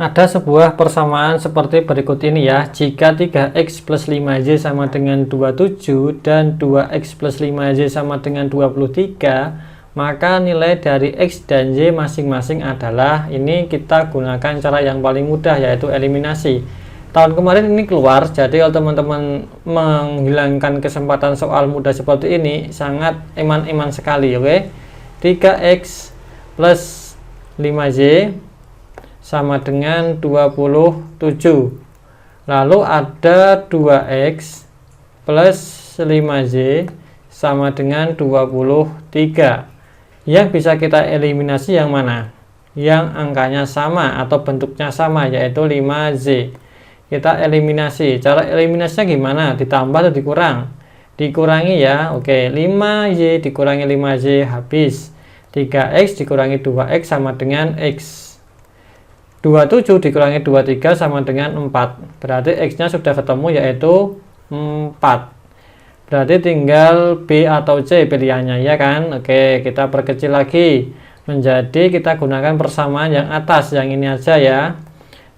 Ada sebuah persamaan seperti berikut ini ya. Jika 3x plus 5y sama dengan 27 dan 2x plus 5y sama dengan 23, maka nilai dari x dan y masing-masing adalah, ini kita gunakan cara yang paling mudah yaitu eliminasi. Tahun kemarin ini keluar, jadi kalau teman-teman menghilangkan kesempatan soal mudah seperti ini, sangat eman-eman sekali, oke? 3x plus 5y sama dengan 27, lalu ada 2x plus 5y sama dengan 23. Yang bisa kita eliminasi yang mana? Yang angkanya sama atau bentuknya sama, yaitu 5z. Kita eliminasi. Cara eliminasinya gimana? Ditambah atau dikurang? Dikurangi ya. Oke, 5y dikurangi 5z habis. 3x dikurangi 2x sama dengan x. 27 dikurangi 23 sama dengan 4. Berarti x nya sudah ketemu, yaitu 4. Berarti tinggal B atau C pilihannya, ya kan? Oke, kita perkecil lagi menjadi, kita gunakan persamaan yang atas, yang ini aja ya.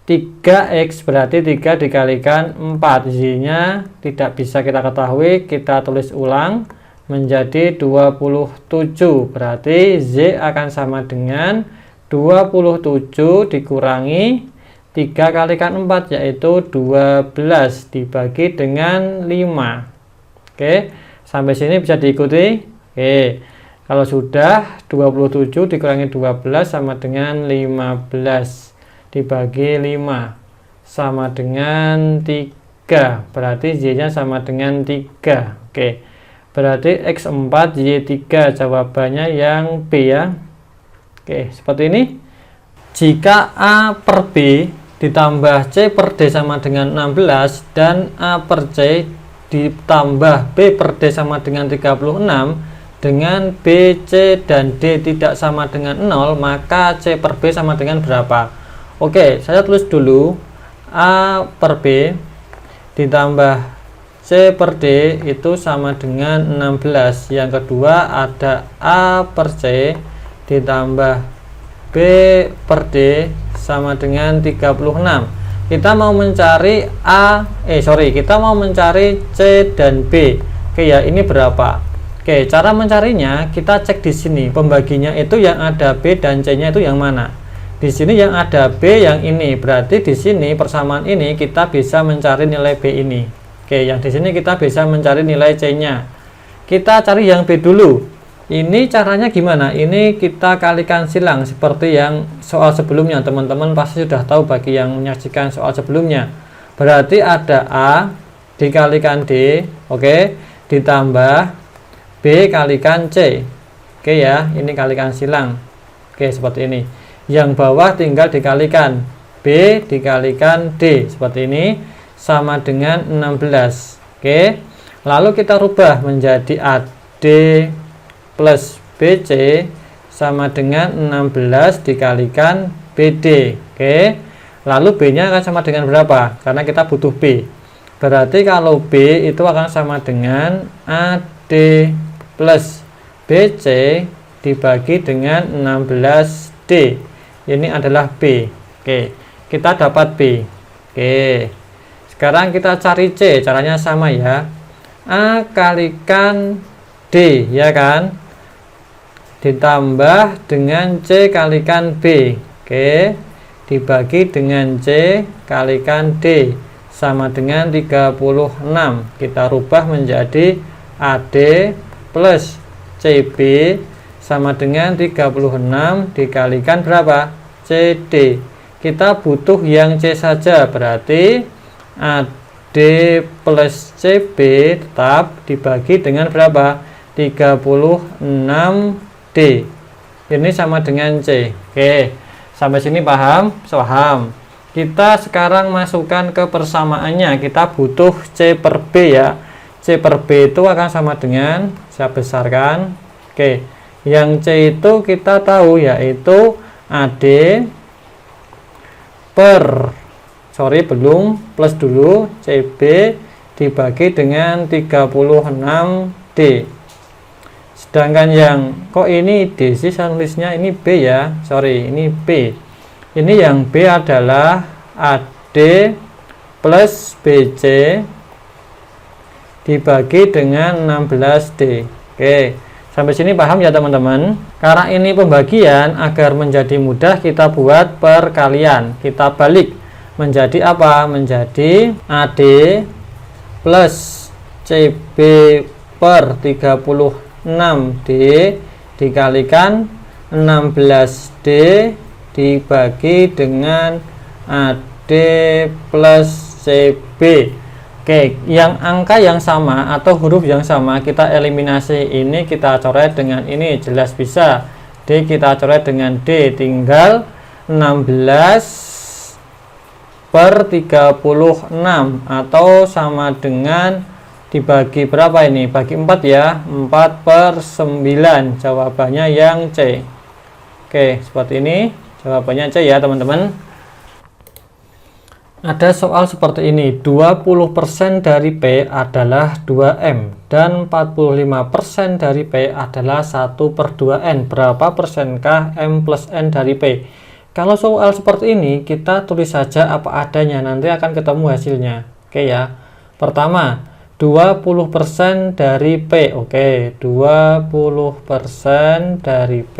3x berarti 3 dikalikan 4. Y nya tidak bisa kita ketahui, kita tulis ulang menjadi 27. Berarti Z akan sama dengan 27 dikurangi 3 kalikan 4, yaitu 12 dibagi dengan 5. Oke, sampai sini bisa diikuti. Oke, kalau sudah 27 dikurangi 12 sama dengan 15 dibagi 5 sama dengan 3. Berarti Y nya sama dengan 3. Oke, berarti X4 Y3, jawabannya yang B ya. Oke, seperti ini. Jika A per B ditambah C per D sama dengan 16 dan A per C ditambah B per D sama dengan 36, dengan B, C, dan D tidak sama dengan 0, maka C per B sama dengan berapa? Oke, saya tulis dulu. A per B ditambah C per D itu sama dengan 16. Yang kedua ada A per C ditambah B per D sama dengan 36. Kita mau mencari kita mau mencari C dan B. Oke ya, ini berapa? Oke, cara mencarinya kita cek di sini. Pembaginya itu yang ada B dan C-nya itu yang mana? Di sini yang ada B yang ini. Berarti di sini persamaan ini kita bisa mencari nilai B ini. Oke, yang di sini kita bisa mencari nilai C-nya. Kita cari yang B dulu. Ini caranya gimana? Ini kita kalikan silang seperti yang soal sebelumnya. Teman-teman pasti sudah tahu bagi yang menyaksikan soal sebelumnya. Berarti ada A dikalikan D, oke, ditambah B kalikan C. Oke ya, ini kalikan silang. Oke, seperti ini. Yang bawah tinggal dikalikan B dikalikan D, seperti ini, sama dengan 16. Oke. Lalu kita rubah menjadi AD plus BC sama dengan 16 dikalikan BD. Oke. Lalu B-nya akan sama dengan berapa? Karena kita butuh B. Berarti kalau B itu akan sama dengan AD plus BC dibagi dengan 16D. Ini adalah B. Oke. Kita dapat B. Oke. Sekarang kita cari C. Caranya sama ya. A kalikan D, ya kan? Ditambah dengan C kalikan B, oke, dibagi dengan C kalikan D sama dengan 36. Kita rubah menjadi AD plus CB sama dengan 36 dikalikan berapa? CD. Kita butuh yang C saja, berarti AD plus CB tetap dibagi dengan berapa? 36D. Ini sama dengan C. Oke, sampai sini paham? Paham. Kita sekarang masukkan ke persamaannya. Kita butuh C per B ya. C per B itu akan sama dengan, saya besarkan. Oke, yang C itu kita tahu yaitu AD per, belum, plus dulu, CB dibagi dengan 36D. Sedangkan yang kok ini D sih, saya nulisnya ini B ya, ini B. Ini yang B adalah AD plus BC dibagi dengan 16D. Oke, sampai sini paham ya teman-teman? Karena ini pembagian, agar menjadi mudah kita buat perkalian. Kita balik menjadi apa? Menjadi AD plus CB per 36D dikalikan 16D dibagi dengan AD plus CB. Oke, yang angka yang sama atau huruf yang sama kita eliminasi. Ini kita coret dengan ini, jelas bisa. D kita coret dengan D, tinggal 16 per 36 atau sama dengan dibagi berapa ini? Bagi 4 ya, 4 per 9. Jawabannya yang C. Oke, seperti ini jawabannya C ya teman-teman. Ada soal seperti ini, 20% dari P adalah 2M dan 45% dari P adalah 1/2N. Berapa persenkah M plus N dari P? Kalau soal seperti ini, kita tulis saja apa adanya, nanti akan ketemu hasilnya. Oke ya. Pertama, 20% dari P. Oke, 20% dari P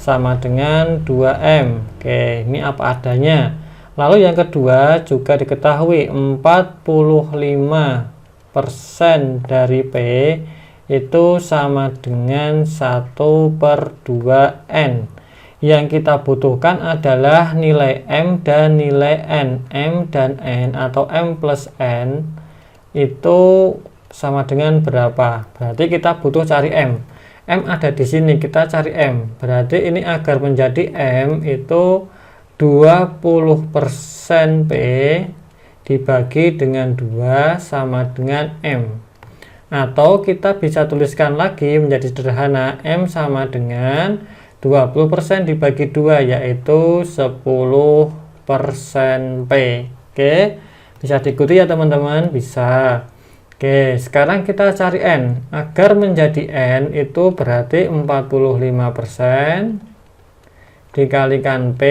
sama dengan 2M. Oke, ini apa adanya. Lalu yang kedua juga diketahui 45% dari P itu sama dengan 1/2N. Yang kita butuhkan adalah nilai M dan nilai N. M dan N atau M plus N itu sama dengan berapa? Berarti kita butuh cari M. M ada di sini, kita cari M. Berarti ini agar menjadi M itu 20% P dibagi dengan 2 sama dengan M. Atau kita bisa tuliskan lagi menjadi sederhana, M sama dengan 20% dibagi 2, yaitu 10% P. Oke, bisa diikuti ya teman-teman? Bisa. Oke, sekarang kita cari N. Agar menjadi N itu berarti 45% dikalikan P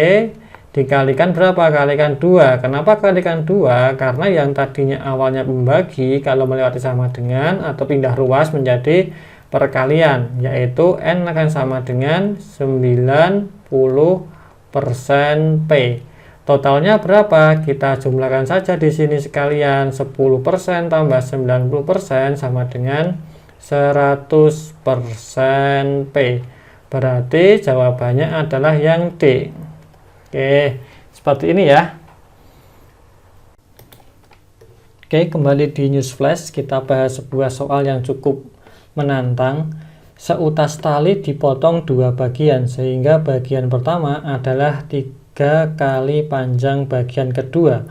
dikalikan berapa? Kalikan 2. Kenapa kalikan 2? Karena yang tadinya awalnya pembagi, kalau melewati sama dengan atau pindah ruas menjadi perkalian, yaitu N akan sama dengan 90% P. Totalnya berapa? Kita jumlahkan saja di sini sekalian. 10% tambah 90% sama dengan 100% P. Berarti jawabannya adalah yang D. Oke, seperti ini ya. Oke, kembali di News Flash, kita bahas sebuah soal yang cukup menantang. Seutas tali dipotong 2 bagian, sehingga bagian pertama adalah 3 kali panjang bagian kedua.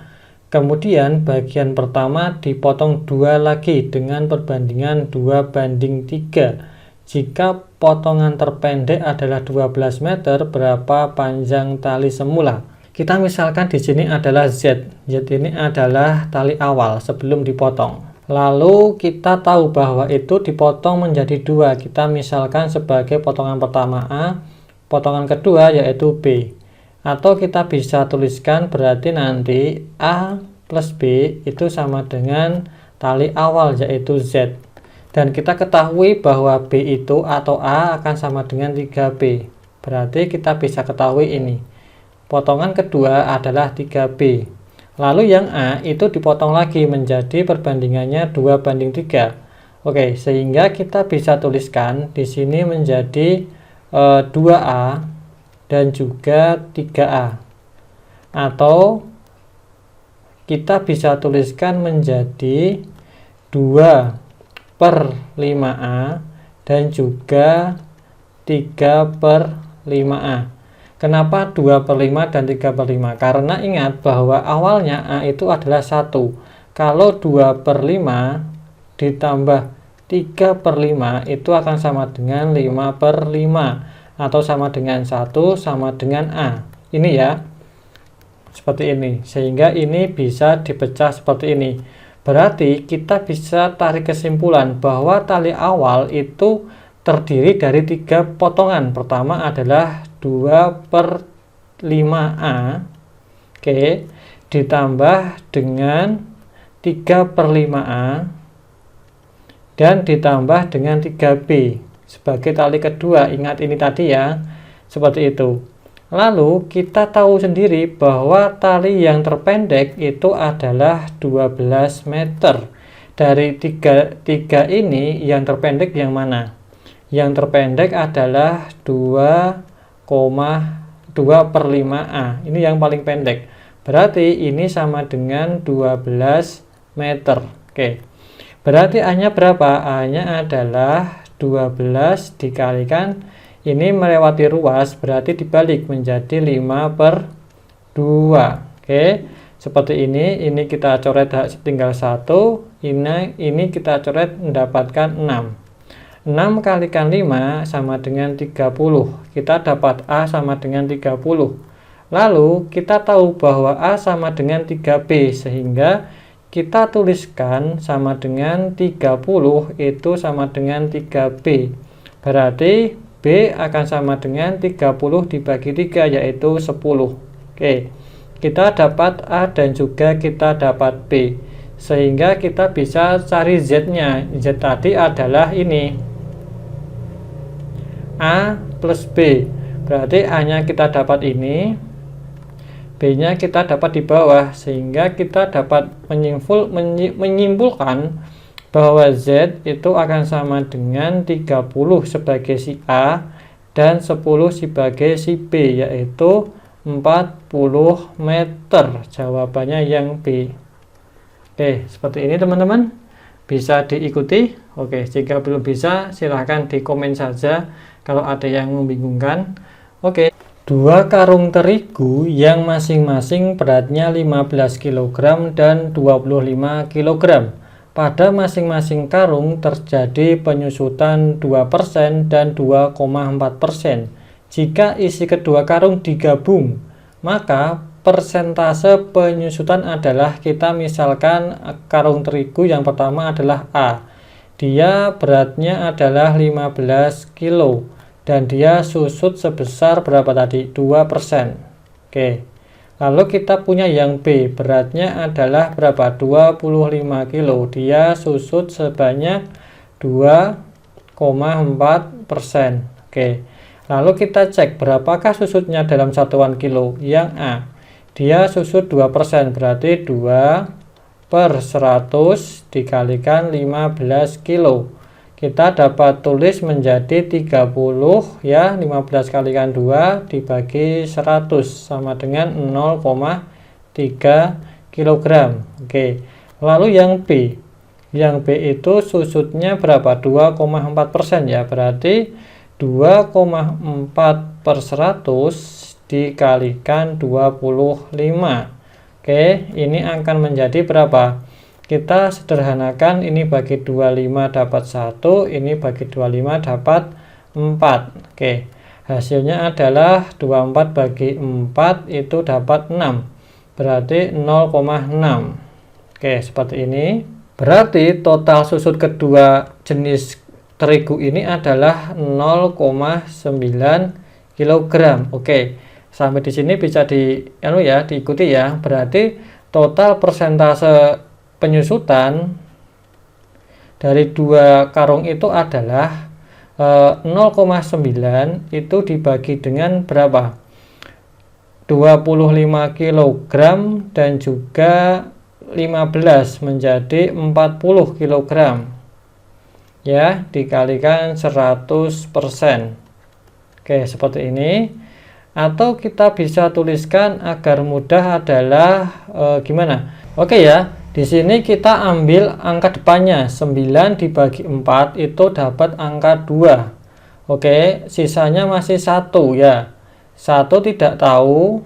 Kemudian bagian pertama dipotong 2 lagi dengan perbandingan 2/3. Jika potongan terpendek adalah 12 meter, berapa panjang tali semula? Kita misalkan di sini adalah Z. Z ini adalah tali awal sebelum dipotong. Lalu kita tahu bahwa itu dipotong menjadi 2. Kita misalkan sebagai potongan pertama A, potongan kedua yaitu B. Atau kita bisa tuliskan berarti nanti A plus B itu sama dengan tali awal yaitu Z. Dan kita ketahui bahwa B itu atau A akan sama dengan 3B. Berarti kita bisa ketahui ini. Potongan kedua adalah 3B. Lalu yang A itu dipotong lagi menjadi perbandingannya 2/3. Oke, sehingga kita bisa tuliskan di sini menjadi 2A dan juga 3A. Atau kita bisa tuliskan menjadi 2/5A dan juga 3/5A. Kenapa 2/5 dan 3/5? Karena ingat bahwa awalnya A itu adalah 1. Kalau 2/5 ditambah 3/5 itu akan sama dengan 5/5 atau sama dengan 1 sama dengan A. Ini ya, seperti ini. Sehingga ini bisa dipecah seperti ini. Berarti kita bisa tarik kesimpulan bahwa tali awal itu terdiri dari 3 potongan. Pertama adalah 2/3 5A, oke, ditambah dengan 3/5A, dan ditambah dengan 3B sebagai tali kedua. Ingat ini tadi ya, seperti itu. Lalu kita tahu sendiri bahwa tali yang terpendek itu adalah 12 meter. Dari tiga ini yang terpendek yang mana? Yang terpendek adalah 2,2/5A. Ini yang paling pendek. Berarti ini sama dengan 12 meter. Oke. Berarti A-nya berapa? A-nya adalah 12 dikalikan ini melewati ruas, berarti dibalik menjadi 5/2. Oke. Seperti ini kita coret tinggal 1, ini kita coret mendapatkan 6. 6 kalikan 5 sama dengan 30. Kita dapat A sama dengan 30. Lalu kita tahu bahwa A sama dengan 3B, sehingga kita tuliskan sama dengan 30 itu sama dengan 3B. Berarti B akan sama dengan 30 dibagi 3, yaitu 10. Oke. Kita dapat A dan juga kita dapat B, sehingga kita bisa cari Z-nya. Z tadi adalah ini, A plus B. Berarti A-nya kita dapat ini, B-nya kita dapat di bawah, sehingga kita dapat menyimpulkan bahwa Z itu akan sama dengan 30 sebagai si A dan 10 sebagai si B, yaitu 40 meter. Jawabannya yang B. Oke, seperti ini teman-teman. Bisa diikuti. Oke, jika belum bisa silahkan di komen saja kalau ada yang membingungkan. Oke, 2 karung terigu yang masing-masing beratnya 15 kg dan 25 kg. Pada masing-masing karung terjadi penyusutan 2% dan 2,4%. Jika isi kedua karung digabung, maka persentase penyusutan adalah, kita misalkan karung terigu yang pertama adalah A. Dia beratnya adalah 15 kg dan dia susut sebesar berapa tadi? 2%. Oke. Lalu kita punya yang B, beratnya adalah berapa? 25 kg. Dia susut sebanyak 2,4%. Oke. Lalu kita cek berapakah susutnya dalam satuan kilo. Yang A, dia susut 2%, berarti 2/100 dikalikan 15 kilo. Kita dapat tulis menjadi 30 ya, 15 kalikan 2 dibagi 100 sama dengan 0,3 kg. Oke. Lalu yang B. Yang B itu susutnya berapa? 2,4% ya, berarti 2,4/100 dikalikan 25. Oke, ini akan menjadi berapa? Kita sederhanakan, ini bagi 25 dapat 1, ini bagi 25 dapat 4. Oke, hasilnya adalah 24 bagi 4 itu dapat 6. Berarti 0,6. Oke, seperti ini. Berarti total susut kedua jenis terigu ini adalah 0,9 kg. Oke, sampai di sini bisa diikuti ya. Berarti total persentase penyusutan dari dua karung itu adalah 0,9 itu dibagi dengan berapa? 25 kg dan juga 15 menjadi 40 kg. Ya, dikalikan 100%. Oke, seperti ini. Atau kita bisa tuliskan agar mudah adalah gimana? Oke ya, di sini kita ambil angka depannya. 9 dibagi 4 itu dapat angka 2. Oke, sisanya masih 1 ya. 1 tidak tahu,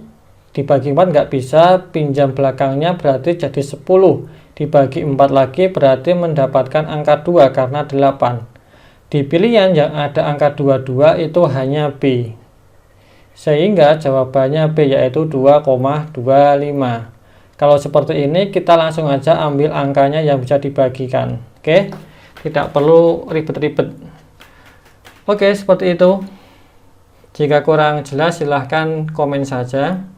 dibagi 4 nggak bisa, pinjam belakangnya berarti jadi 10. Dibagi 4 lagi berarti mendapatkan angka 2 karena 8. Di pilihan yang ada angka 22 itu hanya B. Sehingga jawabannya B, yaitu 2,25. Kalau seperti ini kita langsung aja ambil angkanya yang bisa dibagikan. Oke, tidak perlu ribet-ribet. Oke, seperti itu. Jika kurang jelas silahkan komen saja.